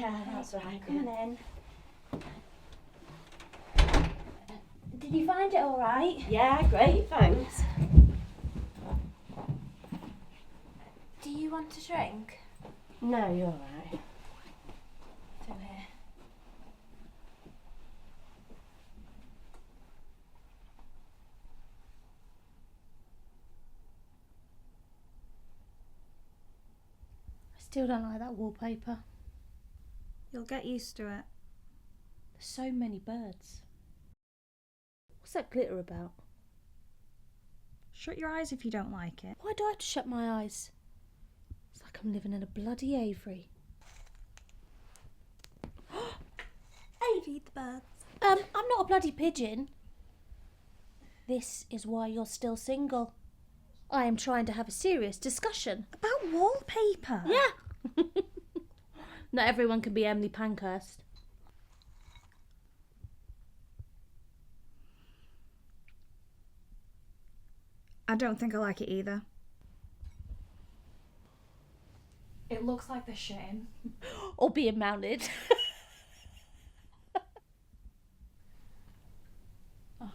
Yeah, that's right. Come on in. Did you find it all right? Yeah, great, thanks. Do you want a drink? No, you're all right. Through here. I still don't like that wallpaper. You'll get used to it. There's so many birds. What's that glitter about? Shut your eyes if you don't like it. Why do I have to shut my eyes? It's like I'm living in a bloody aviary. Feed the birds. I'm not a bloody pigeon. This is why you're still single. I am trying to have a serious discussion. About wallpaper? Yeah. Not everyone can be Emily Pankhurst. I don't think I like it either. It looks like they're shitting. Or being mounted. Oh.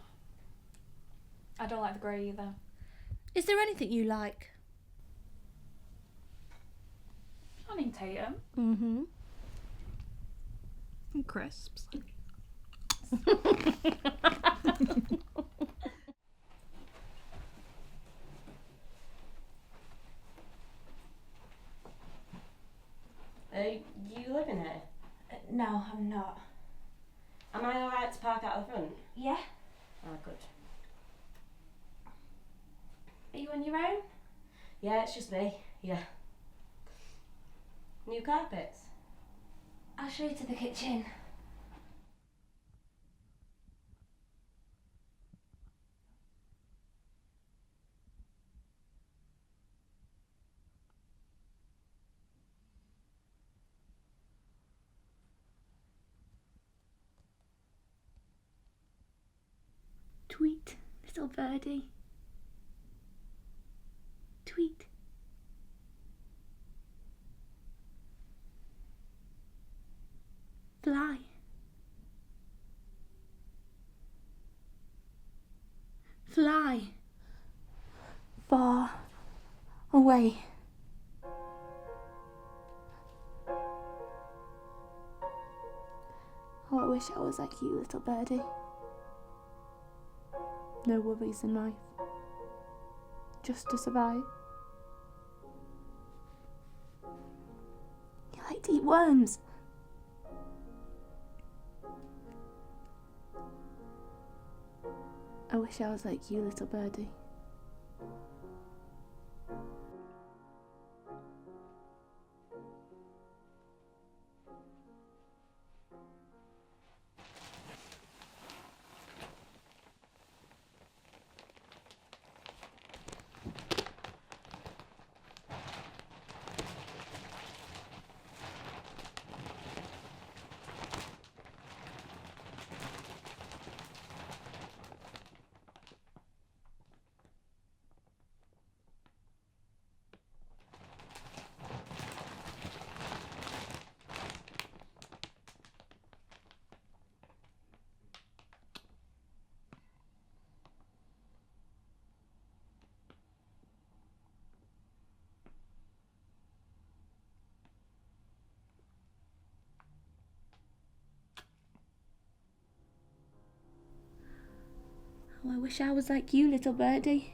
I don't like the grey either. Is there anything you like? I mean, Tatum. Mm-hmm. And crisps. You live in here? No, I'm not. Am I alright to park out the front? Yeah? Oh, good. Are you on your own? Yeah, it's just me. Yeah. New carpets? I'll show you to the kitchen. Tweet, little birdie. Tweet. Fly. Fly. Far away. Oh, I wish I was like you, little birdie. No worries in life. Just to survive. You like to eat worms. I wish I was like you, little birdie. Oh, I wish I was like you, little birdie.